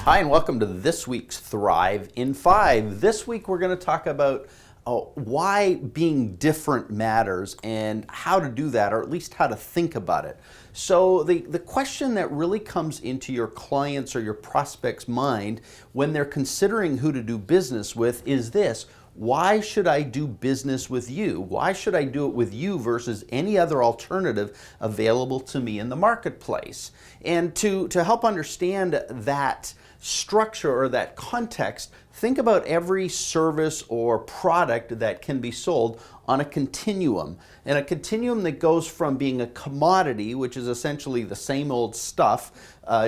Hi, and welcome to this week's Thrive in 5. This week we're going to talk about why being different matters and how to do that, or at least how to think about it. So the question that really comes into your clients or your prospect's mind when they're considering who to do business with is this: why should I do business with you? Why should I do it with you versus any other alternative available to me in the marketplace? And to help understand that structure or that context, think about every service or product that can be sold on a continuum. And a continuum that goes from being a commodity, which is essentially the same old stuff,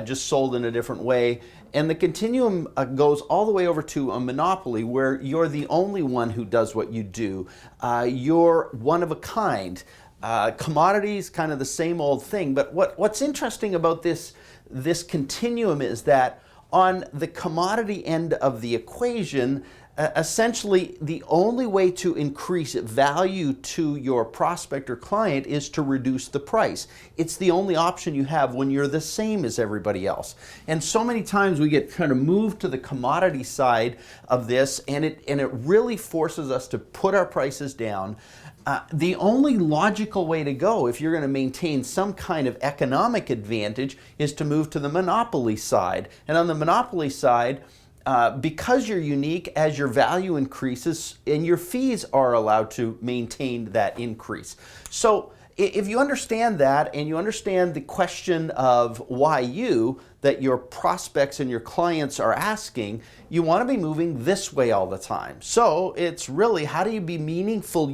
just sold in a different way. And the continuum goes all the way over to a monopoly where you're the only one who does what you do. You're one of a kind. Commodities, kind of the same old thing. But what's interesting about this continuum is that on the commodity end of the equation, essentially the only way to increase value to your prospect or client is to reduce the price. It's the only option you have when you're the same as everybody else. And so many times we get kind of moved to the commodity side of this, and it really forces us to put our prices down. The only logical way to go if you're going to maintain some kind of economic advantage is to move to the monopoly side. And on the monopoly side, because you're unique, as your value increases, and your fees are allowed to maintain that increase. So if you understand that, and you understand the question of why you, that your prospects and your clients are asking, you want to be moving this way all the time. So it's really, how do you be meaningfully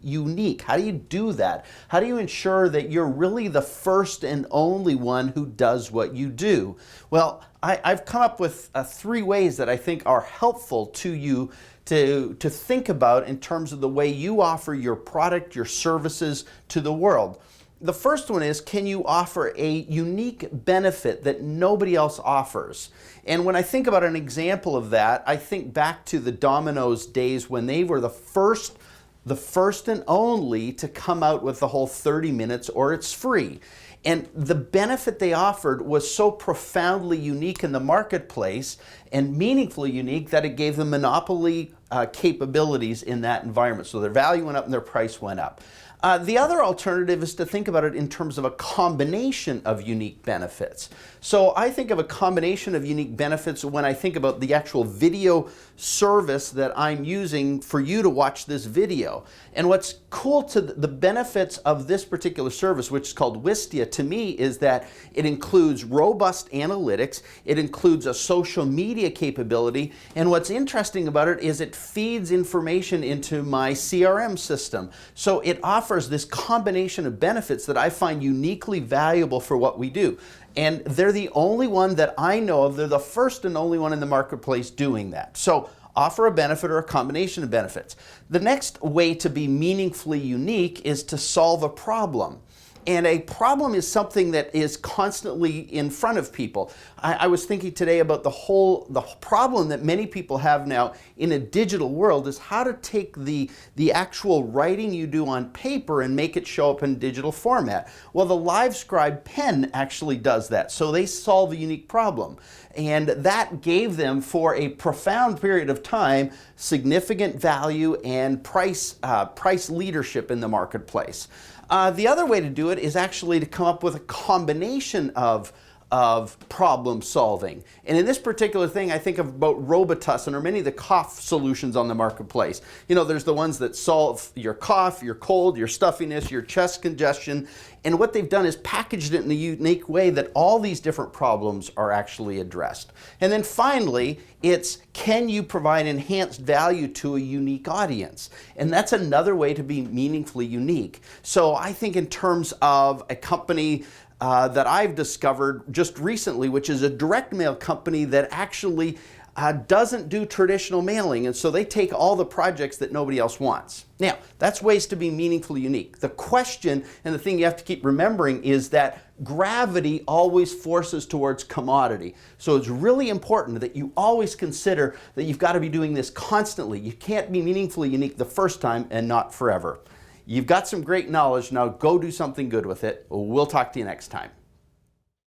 unique? How do you do that? How do you ensure that you're really the first and only one who does what you do? Well, I've come up with 3 ways that I think are helpful to you to think about in terms of the way you offer your product, your services to the world. The first one is, can you offer a unique benefit that nobody else offers? And when I think about an example of that, I think back to the Domino's days when they were the first and only to come out with the whole 30 minutes or it's free. And the benefit they offered was so profoundly unique in the marketplace and meaningfully unique that it gave them monopoly capabilities in that environment. So their value went up and their price went up. The other alternative is to think about it in terms of a combination of unique benefits. So I think of a combination of unique benefits when I think about the actual video service that I'm using for you to watch this video. And what's cool to the benefits of this particular service, which is called Wistia, to me is that it includes robust analytics, it includes a social media capability, and what's interesting about it is it feeds information into my CRM system. So it offers this combination of benefits that I find uniquely valuable for what we do. And they're the only one that I know of. They're the first and only one in the marketplace doing that. So offer a benefit or a combination of benefits. The next way to be meaningfully unique is to solve a problem. And a problem is something that is constantly in front of people. I was thinking today about the problem that many people have now in a digital world is how to take the actual writing you do on paper and make it show up in digital format. Well, the LiveScribe pen actually does that. So they solve a unique problem. And that gave them, for a profound period of time, significant value and price leadership in the marketplace. The other way to do it is actually to come up with a combination of problem solving. And in this particular thing, I think about Robitussin or many of the cough solutions on the marketplace. You know, there's the ones that solve your cough, your cold, your stuffiness, your chest congestion. And what they've done is packaged it in a unique way that all these different problems are actually addressed. And then finally, it's, can you provide enhanced value to a unique audience? And that's another way to be meaningfully unique. So I think in terms of a company that I've discovered just recently, which is a direct mail company that actually doesn't do traditional mailing, and so they take all the projects that nobody else wants. Now, that's ways to be meaningfully unique. The question and the thing you have to keep remembering is that gravity always forces towards commodity. So it's really important that you always consider that you've got to be doing this constantly. You can't be meaningfully unique the first time and not forever. You've got some great knowledge. Now go do something good with it. We'll talk to you next time.